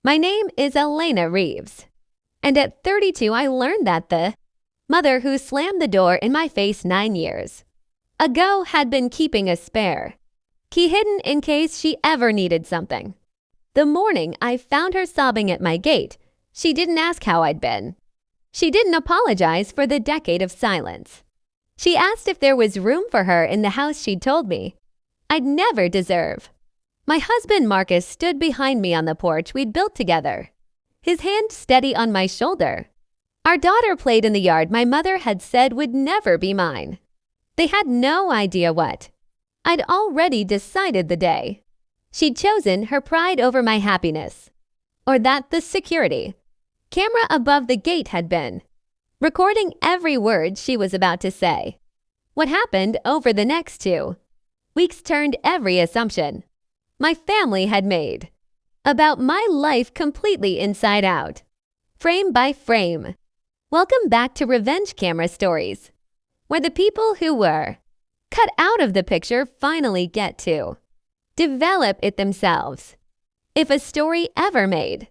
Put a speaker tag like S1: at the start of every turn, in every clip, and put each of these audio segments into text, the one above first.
S1: My name is Elena Reeves. And at 32, I learned that the mother who slammed the door in my face 9 years ago had been keeping a spare key hidden in case she ever needed something. The morning I found her sobbing at my gate, she didn't ask how I'd been. She didn't apologize for the decade of silence. She asked if there was room for her in the house she'd told me I'd never deserve. My husband Marcus stood behind me on the porch we'd built together, his hand steady on my shoulder. Our daughter played in the yard my mother had said would never be mine. They had no idea what I'd already decided the day she'd chosen her pride over my happiness, or that the security camera above the gate had been recording every word she was about to say. What happened over the next 2 weeks turned every assumption my family had made about my life completely inside out, frame by frame. Welcome back to Revenge Camera Stories, where the people who were cut out of the picture finally get to develop it themselves. If a story ever made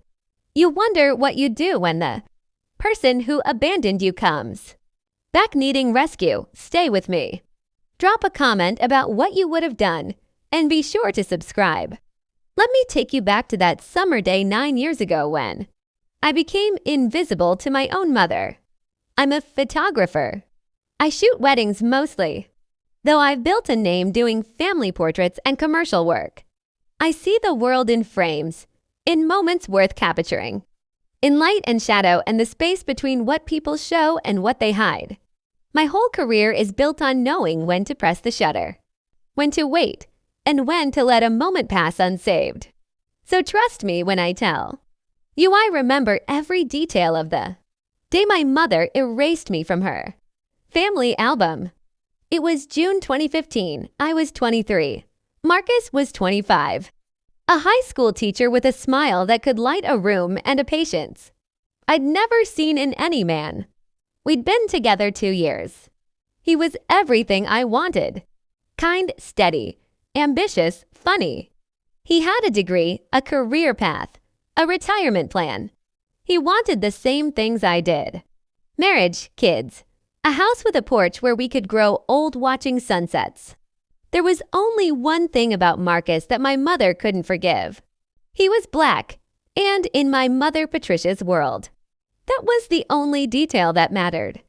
S1: you wonder what you'd do when the person who abandoned you comes back needing rescue, stay with me. Drop a comment about what you would have done and be sure to subscribe. Let me take you back to that summer day 9 years ago when I became invisible to my own mother. I'm a photographer. I shoot weddings mostly, though I've built a name doing family portraits and commercial work. I see the world in frames, in moments worth capturing, in light and shadow and the space between what people show and what they hide. My whole career is built on knowing when to press the shutter, when to wait, and when to let a moment pass unsaved. So trust me when I tell you I remember every detail of the day my mother erased me from her family album. It was June 2015. I was 23. Marcus was 25. A high school teacher with a smile that could light a room and a patience I'd never seen in any man. We'd been together 2 years. He was everything I wanted. Kind, steady, ambitious, funny. He had a degree, a career path, a retirement plan. He wanted the same things I did. Marriage, kids, a house with a porch where we could grow old watching sunsets. There was only one thing about Marcus that my mother couldn't forgive. He was black, and in my mother Patricia's world, that was the only detail that mattered.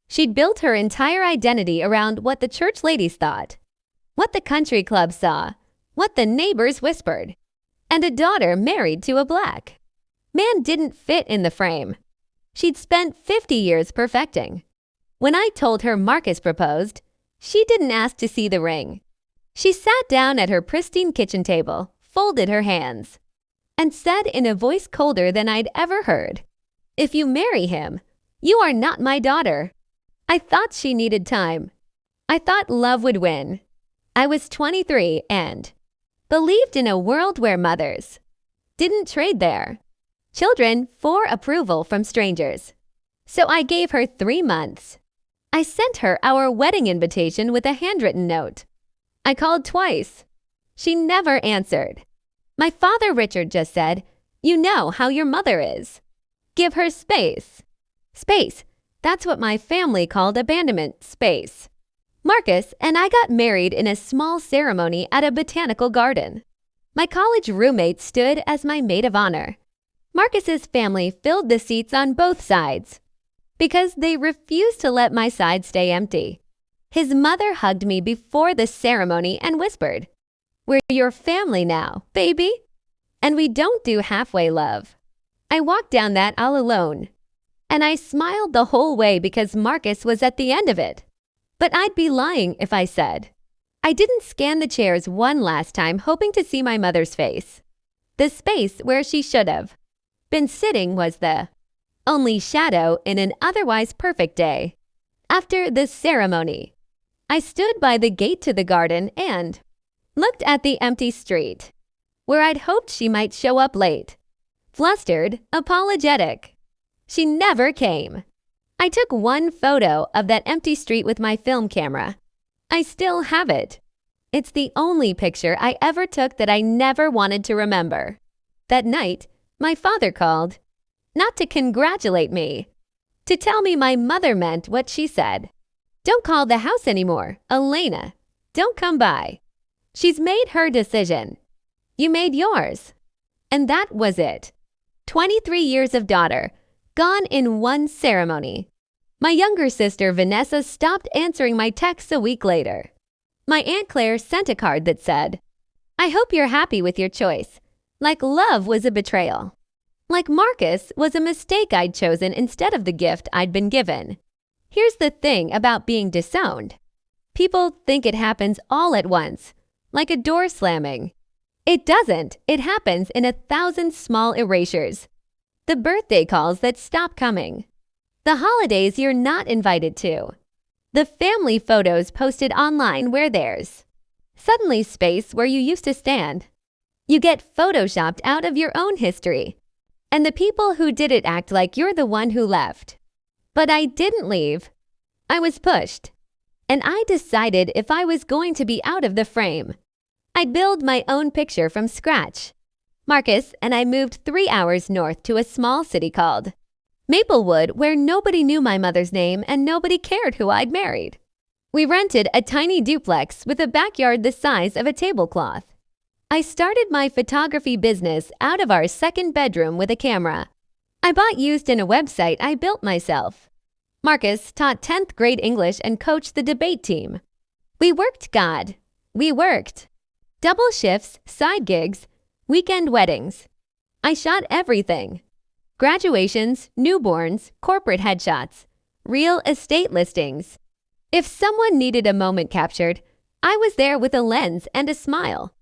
S1: She'd built her entire identity around what the church ladies thought, what the country club saw, what the neighbors whispered, and a daughter married to a black man didn't fit in the frame she'd spent 50 years perfecting. When I told her Marcus proposed, she didn't ask to see the ring. She sat down at her pristine kitchen table, folded her hands, and said in a voice colder than I'd ever heard, "If you marry him, you are not my daughter." I thought she needed time. I thought love would win. I was 23 and believed in a world where mothers didn't trade their children for approval from strangers. So I gave her 3 months. I sent her our wedding invitation with a handwritten note. I called twice. She never answered. My father Richard just said, "You know how your mother is. Give her space." Space. That's what my family called abandonment space. Marcus and I got married in a small ceremony at a botanical garden. My college roommate stood as my maid of honor. Marcus's family filled the seats on both sides because they refused to let my side stay empty. His mother hugged me before the ceremony and whispered, "We're your family now, baby. And we don't do halfway love." I walked down that all alone, and I smiled the whole way because Marcus was at the end of it. But I'd be lying if I said I didn't scan the chairs one last time hoping to see my mother's face. The space where she should have been sitting was the only shadow in an otherwise perfect day. After the ceremony, I stood by the gate to the garden and looked at the empty street, where I'd hoped she might show up late, flustered, apologetic. She never came. I took one photo of that empty street with my film camera. I still have it. It's the only picture I ever took that I never wanted to remember. That night, My father called, not to congratulate me, to tell me my mother meant what she said. Don't call the house anymore, Elena. Don't come by. She's made her decision. You made yours. And that was it. 23 years of daughter, gone in one ceremony. My younger sister, Vanessa, stopped answering my texts a week later. My Aunt Claire sent a card that said, I hope you're happy with your choice. Like love was a betrayal. Like Marcus was a mistake I'd chosen instead of the gift I'd been given. Here's the thing about being disowned. People think it happens all at once, like a door slamming. It doesn't. It happens in 1,000 small erasures. The birthday calls that stop coming. The holidays you're not invited to. The family photos posted online where theirs. Suddenly space where you used to stand. You get photoshopped out of your own history. And the people who did it act like you're the one who left. But I didn't leave. I was pushed. And I decided if I was going to be out of the frame, I'd build my own picture from scratch. Marcus and I moved 3 hours north to a small city called Maplewood, where nobody knew my mother's name and nobody cared who I'd married. We rented a tiny duplex with a backyard the size of a tablecloth. I started my photography business out of our second bedroom with a camera. I bought used in a website I built myself. Marcus taught 10th grade English and coached the debate team. We worked, God. We worked. Double shifts, side gigs, weekend weddings. I shot everything. Graduations, newborns, corporate headshots, real estate listings. If someone needed a moment captured, I was there with a lens and a smile.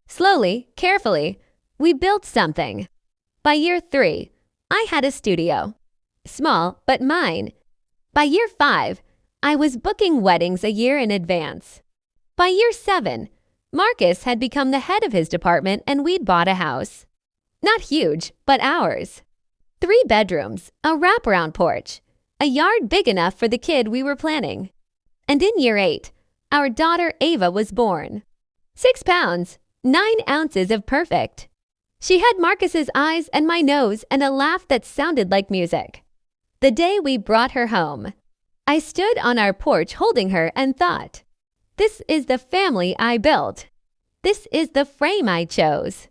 S1: Slowly, carefully, we built something. By year 3, I had a studio. Small, but mine. By year 5, I was booking weddings a year in advance. By year 7, Marcus had become the head of his department and we'd bought a house. Not huge, but ours. 3 bedrooms, a wraparound porch, a yard big enough for the kid we were planning. And in year 8, our daughter Ava was born. 6 pounds, 9 ounces of perfect. She had Marcus's eyes and my nose and a laugh that sounded like music. The day we brought her home, I stood on our porch holding her and thought, this is the family I built. This is the frame I chose.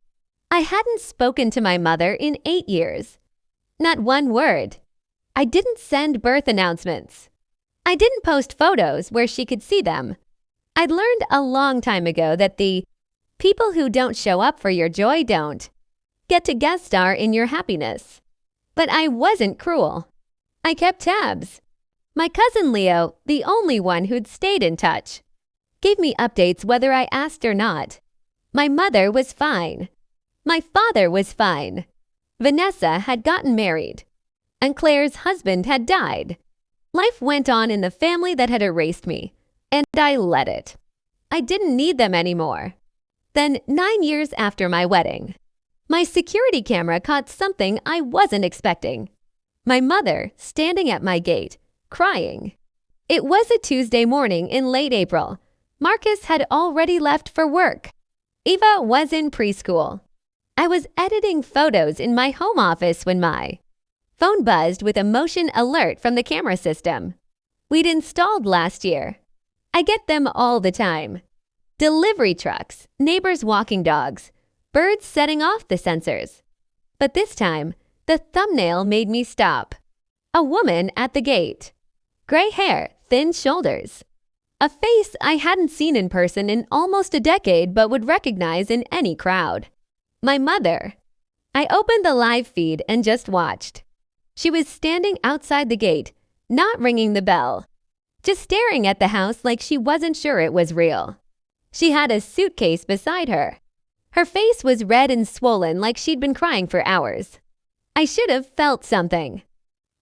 S1: I hadn't spoken to my mother in 8 years. Not one word. I didn't send birth announcements. I didn't post photos where she could see them. I'd learned a long time ago that the people who don't show up for your joy don't get to guest star in your happiness. But I wasn't cruel. I kept tabs. My cousin Leo, the only one who'd stayed in touch, gave me updates whether I asked or not. My mother was fine. My father was fine. Vanessa had gotten married. And Claire's husband had died. Life went on in the family that had erased me, and I let it. I didn't need them anymore. Then, 9 years after my wedding, my security camera caught something I wasn't expecting. My mother standing at my gate, crying. It was a Tuesday morning in late April. Marcus had already left for work. Eva was in preschool. I was editing photos in my home office when my phone buzzed with a motion alert from the camera system we'd installed last year. I get them all the time. Delivery trucks, neighbors walking dogs, birds setting off the sensors. But this time, the thumbnail made me stop. A woman at the gate. Gray hair, thin shoulders. A face I hadn't seen in person in almost a decade but would recognize in any crowd. My mother. I opened the live feed and just watched. She was standing outside the gate, not ringing the bell, just staring at the house like she wasn't sure it was real. She had a suitcase beside her. Her face was red and swollen like she'd been crying for hours. I should have felt something.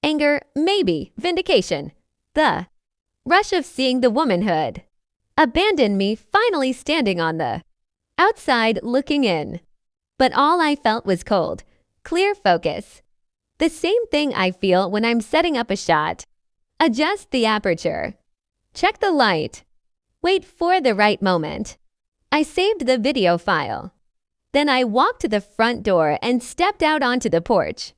S1: Anger, maybe, vindication. The rush of seeing the womanhood. Abandoned me finally standing on the outside looking in. But all I felt was cold, clear focus. The same thing I feel when I'm setting up a shot. Adjust the aperture. Check the light. Wait for the right moment. I saved the video file. Then I walked to the front door and stepped out onto the porch.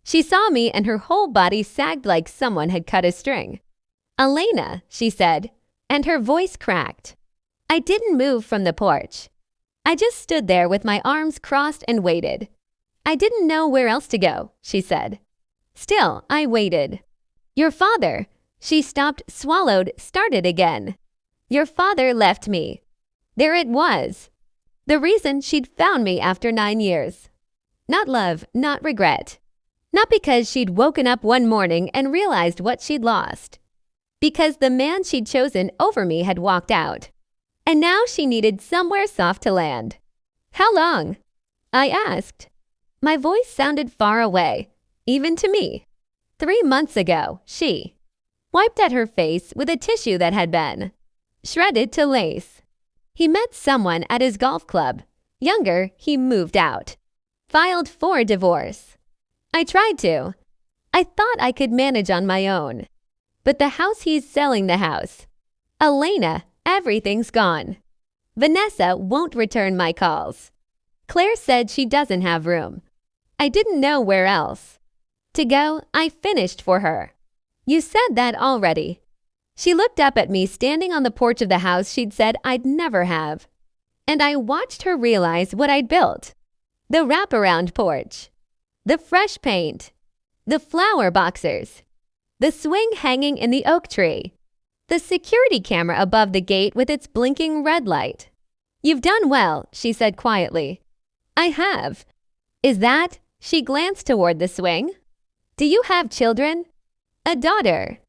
S1: She saw me and her whole body sagged like someone had cut a string. "Elena," she said, and her voice cracked. I didn't move from the porch. I just stood there with my arms crossed and waited. "I didn't know where else to go," she said. Still, I waited. "Your father," she stopped, swallowed, started again. "Your father left me." There it was. The reason she'd found me after 9 years. Not love, not regret. Not because she'd woken up one morning and realized what she'd lost. Because the man she'd chosen over me had walked out. And now she needed somewhere soft to land. "How long?" I asked. My voice sounded far away, even to me. 3 months ago, she wiped at her face with a tissue that had been shredded to lace. He met someone at his golf club. Younger, he moved out. Filed for divorce. I tried to. I thought I could manage on my own. But the house he's selling the house. Elena, everything's gone. Vanessa won't return my calls. Claire said she doesn't have room. I didn't know where else to go. I finished for her. "You said that already." She looked up at me standing on the porch of the house she'd said I'd never have. And I watched her realize what I'd built. The wraparound porch. The fresh paint. The flower boxers. The swing hanging in the oak tree. The security camera above the gate with its blinking red light. "You've done well," she said quietly. "I have." "Is that?" She glanced toward the swing. "Do you have children?" "A daughter."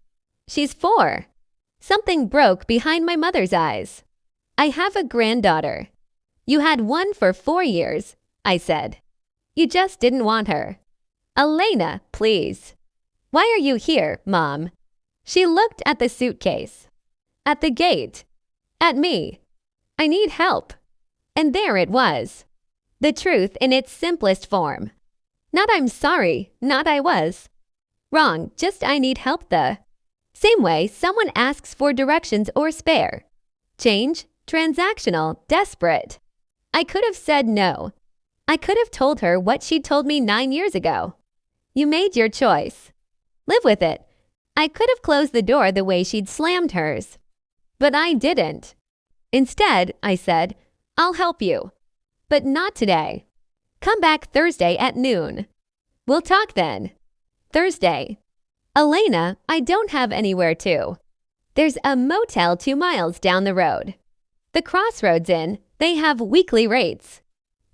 S1: "She's 4. Something broke behind my mother's eyes. "I have a granddaughter." "You had one for 4 years," I said. "You just didn't want her." "Elena, please." "Why are you here, Mom?" She looked at the suitcase. At the gate. At me. "I need help." And there it was. The truth in its simplest form. Not "I'm sorry," not "I was." Wrong, just "I need help" the same way someone asks for directions or spare. Change, transactional, desperate. I could have said no. I could have told her what she'd told me 9 years ago. "You made your choice. Live with it." I could have closed the door the way she'd slammed hers. But I didn't. Instead, I said, "I'll help you. But not today. Come back Thursday at noon. We'll talk then." Thursday. "Elena, I don't have anywhere to." "There's a motel 2 miles down the road. The Crossroads Inn, they have weekly rates."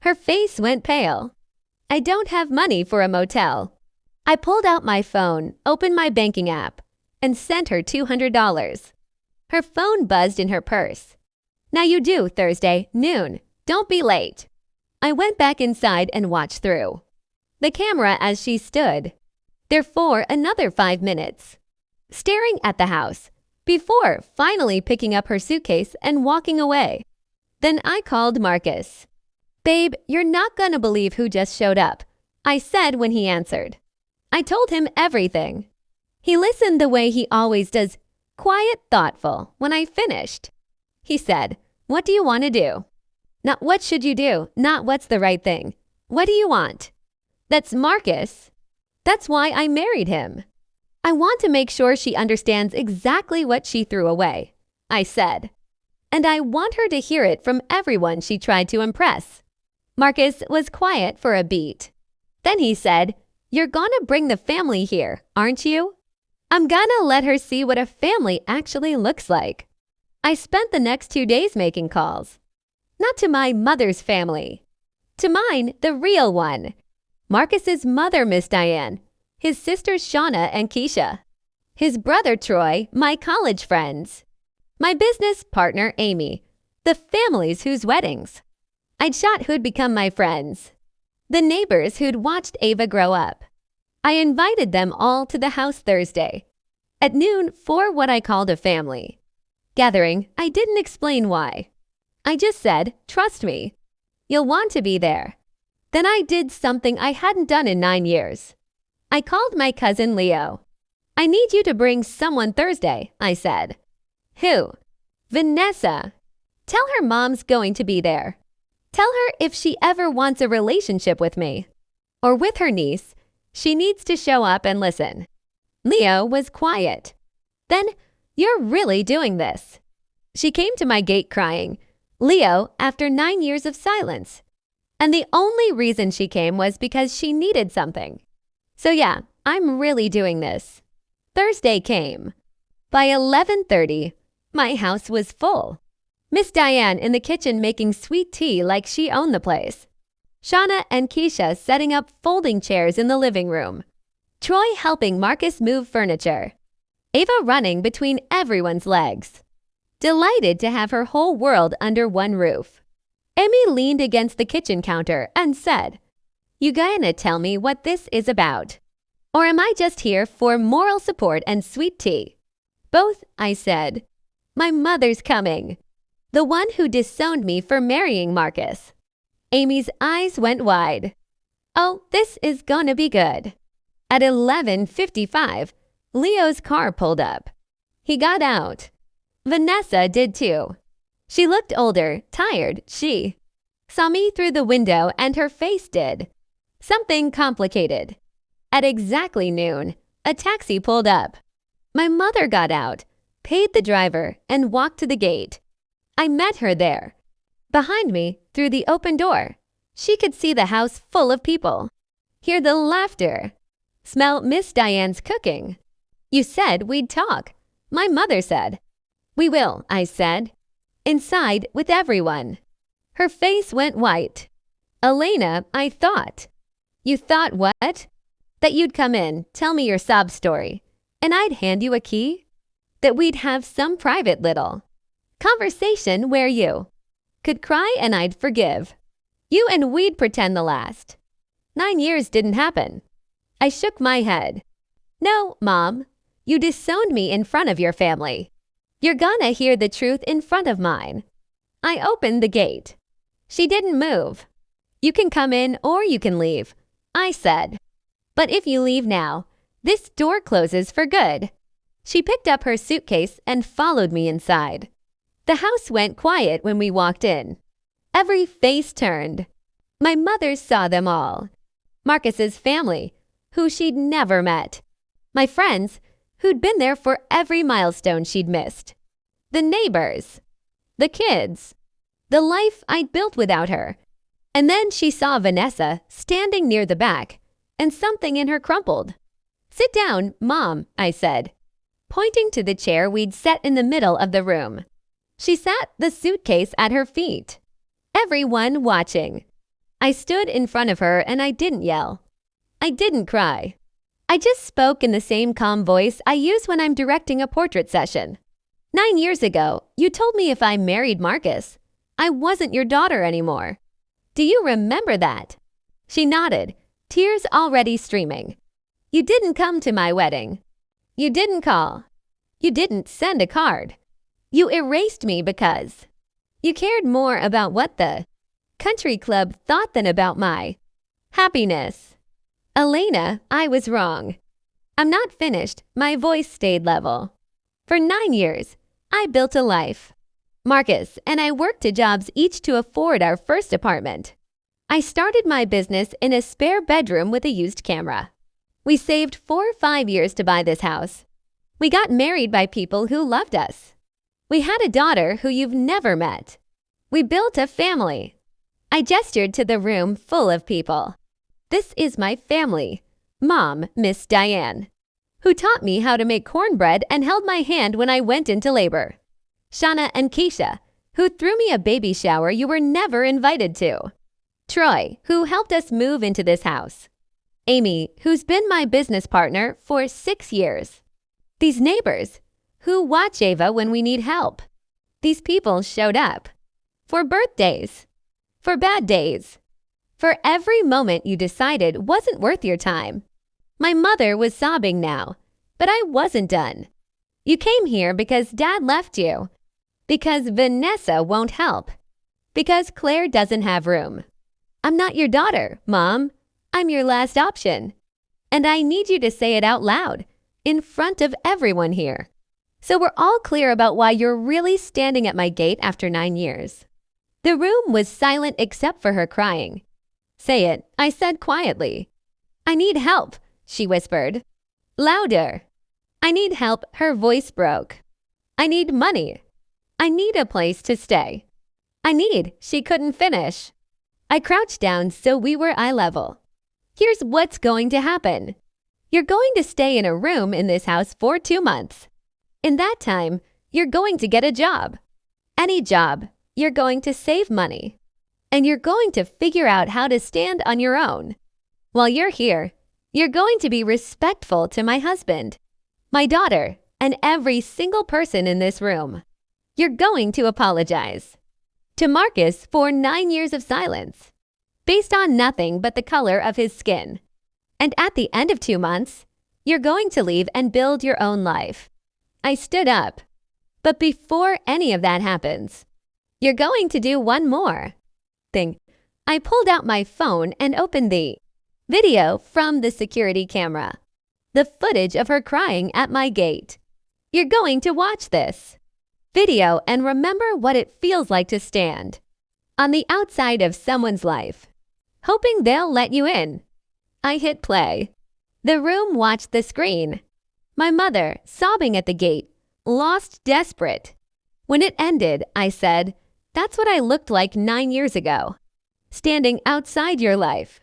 S1: Her face went pale. "I don't have money for a motel." I pulled out my phone, opened my banking app, and sent her $200. Her phone buzzed in her purse. "Now you do, Thursday, noon. Don't be late." I went back inside and watched through the camera as she stood there for another 5 minutes, staring at the house, before finally picking up her suitcase and walking away. Then I called Marcus. "Babe, you're not gonna believe who just showed up," I said when he answered. I told him everything. He listened the way he always does, quiet, thoughtful, when I finished. He said, "What do you want to do?" Not "what should you do?" Not "what's the right thing?" "What do you want?" That's Marcus. That's why I married him. "I want to make sure she understands exactly what she threw away," I said. "And I want her to hear it from everyone she tried to impress." Marcus was quiet for a beat. Then he said, "You're gonna bring the family here, aren't you?" "I'm gonna let her see what a family actually looks like." I spent the next 2 days making calls. Not to my mother's family. To mine, the real one. Marcus's mother, Miss Diane. His sisters Shauna and Keisha. His brother Troy, my college friends. My business partner Amy. The families whose weddings I'd shot who'd become my friends. The neighbors who'd watched Ava grow up. I invited them all to the house Thursday at noon for what I called a family gathering. I didn't explain why. I just said, "Trust me. You'll want to be there." Then I did something I hadn't done in 9 years. I called my cousin Leo. "I need you to bring someone Thursday," I said. "Who?" "Vanessa. Tell her Mom's going to be there." Tell her if she ever wants a relationship with me or with her niece, she needs to show up and listen. Leo was quiet. Then, you're really doing this. She came to my gate crying, Leo, after 9 years of silence. And the only reason she came was because she needed something. So yeah, I'm really doing this. Thursday came. By 11:30, my house was full. Miss Diane in the kitchen making sweet tea like she owned the place. Shauna and Keisha setting up folding chairs in the living room. Troy helping Marcus move furniture. Ava running between everyone's legs. Delighted to have her whole world under one roof. Emmy leaned against the kitchen counter and said, "You gonna tell me what this is about? Or am I just here for moral support and sweet tea?" "Both," I said. "My mother's coming. The one who disowned me for marrying Marcus." Amy's eyes went wide. "Oh, this is gonna be good." At 11:55, Leo's car pulled up. He got out. Vanessa did too. She looked older, tired, she saw me through the window and her face did. Something complicated. At exactly noon, a taxi pulled up. My mother got out, paid the driver, and walked to the gate. I met her there. Behind me, through the open door, she could see the house full of people. Hear the laughter. Smell Miss Diane's cooking. "You said we'd talk," my mother said. "We will," I said. Inside with everyone. Her face went white. "Elena, I thought." "You thought what?" "That you'd come in, tell me your sob story, and I'd hand you a key? That we'd have some private little conversation where you could cry and I'd forgive. You and we'd pretend the last 9 years didn't happen." I shook my head. "No, Mom, you disowned me in front of your family. You're gonna hear the truth in front of mine." I opened the gate. She didn't move. "You can come in or you can leave," I said. "But if you leave now, this door closes for good." She picked up her suitcase and followed me inside. The house went quiet when we walked in. Every face turned. My mother saw them all. Marcus's family, who she'd never met. My friends, who'd been there for every milestone she'd missed. The neighbors. The kids. The life I'd built without her. And then she saw Vanessa standing near the back, and something in her crumpled. "Sit down, Mom," I said, pointing to the chair we'd set in the middle of the room. She sat the suitcase at her feet. Everyone watching. I stood in front of her and I didn't yell. I didn't cry. I just spoke in the same calm voice I use when I'm directing a portrait session. 9 years ago, you told me if I married Marcus, I wasn't your daughter anymore. Do you remember that? She nodded, tears already streaming. You didn't come to my wedding. You didn't call. You didn't send a card. You erased me because you cared more about what the country club thought than about my happiness. Elena, I was wrong. I'm not finished. My voice stayed level. For 9 years, I built a life. Marcus and I worked 2 jobs each to afford our first apartment. I started my business in a spare bedroom with a used camera. We saved 4 or 5 years to buy this house. We got married by people who loved us. We had a daughter who you've never met. We built a family. I gestured to the room full of people. This is my family. Mom, Miss Diane, who taught me how to make cornbread and held my hand when I went into labor. Shauna and Keisha, who threw me a baby shower you were never invited to. Troy, who helped us move into this house. Amy, who's been my business partner for 6 years. These neighbors, who watch Ava when we need help. These people showed up. For birthdays. For bad days. For every moment you decided wasn't worth your time. My mother was sobbing now, but I wasn't done. You came here because Dad left you. Because Vanessa won't help. Because Claire doesn't have room. I'm not your daughter, Mom. I'm your last option. And I need you to say it out loud, in front of everyone here. So we're all clear about why you're really standing at my gate after 9 years. The room was silent except for her crying. "Say it," I said quietly. "I need help," she whispered. Louder. "I need help," her voice broke. "I need money. I need a place to stay. She couldn't finish. I crouched down so we were eye level. "Here's what's going to happen. You're going to stay in a room in this house for 2 months. In that time, you're going to get a job. Any job. You're going to save money. And you're going to figure out how to stand on your own. While you're here, you're going to be respectful to my husband, my daughter, and every single person in this room. You're going to apologize to Marcus for 9 years of silence, based on nothing but the color of his skin. And at the end of 2 months, you're going to leave and build your own life." I stood up. "But before any of that happens, you're going to do one more thing." I pulled out my phone and opened the video from the security camera. The footage of her crying at my gate. "You're going to watch this video and remember what it feels like to stand on the outside of someone's life, hoping they'll let you in." I hit play. The room watched the screen. My mother, sobbing at the gate, lost, desperate. When it ended, I said, "That's what I looked like 9 years ago, standing outside your life.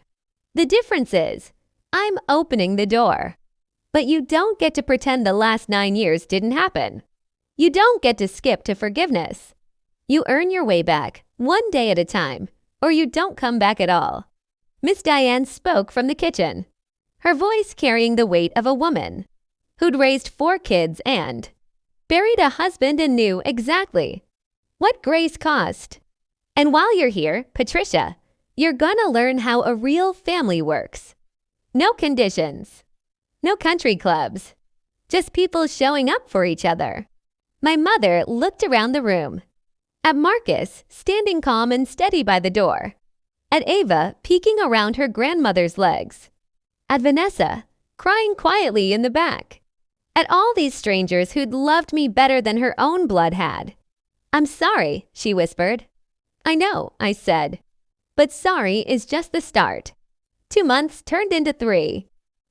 S1: The difference is, I'm opening the door. But you don't get to pretend the last 9 years didn't happen. You don't get to skip to forgiveness. You earn your way back, one day at a time, or you don't come back at all." Miss Diane spoke from the kitchen, her voice carrying the weight of a woman who'd raised 4 kids and buried a husband and knew exactly what grace cost. "And while you're here, Patricia, you're gonna learn how a real family works. No conditions, no country clubs, just people showing up for each other." My mother looked around the room, at Marcus standing calm and steady by the door, at Ava peeking around her grandmother's legs, at Vanessa crying quietly in the back, at all these strangers who'd loved me better than her own blood had. "I'm sorry," she whispered. "I know," I said. "But sorry is just the start." 2 months turned into 3.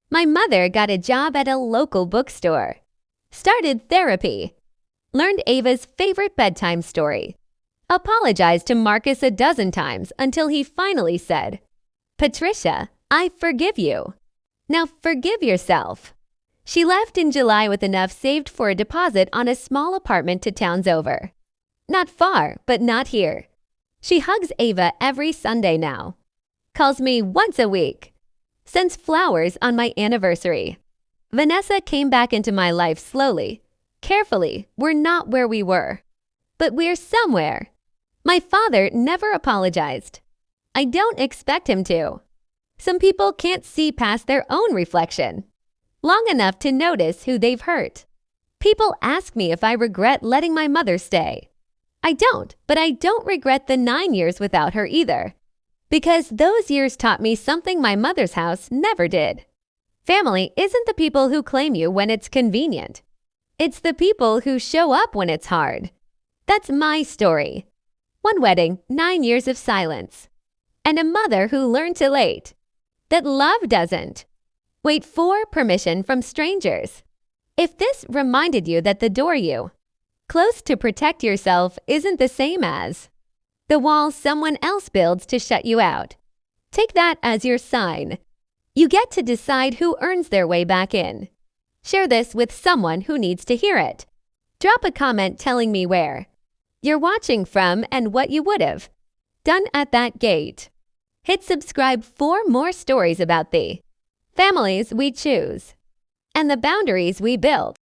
S1: My mother got a job at a local bookstore, started therapy, learned Ava's favorite bedtime story, apologized to Marcus a dozen times until he finally said, "Patricia, I forgive you. Now forgive yourself." She left in July with enough saved for a deposit on a small apartment 2 towns over. Not far, but not here. She hugs Ava every Sunday now, calls me once a week, sends flowers on my anniversary. Vanessa came back into my life slowly, carefully. We're not where we were, but we're somewhere. My father never apologized. I don't expect him to. Some people can't see past their own reflection long enough to notice who they've hurt. People ask me if I regret letting my mother stay. I don't, but I don't regret the 9 years without her either, because those years taught me something my mother's house never did. Family isn't the people who claim you when it's convenient. It's the people who show up when it's hard. That's my story. 1 wedding, 9 years of silence, and a mother who learned too late that love doesn't wait for permission from strangers. If this reminded you that the door you close to protect yourself isn't the same as the wall someone else builds to shut you out, take that as your sign. You get to decide who earns their way back in. Share this with someone who needs to hear it. Drop a comment telling me where you're watching from and what you would have done at that gate. Hit subscribe for more stories about the families we choose and the boundaries we build.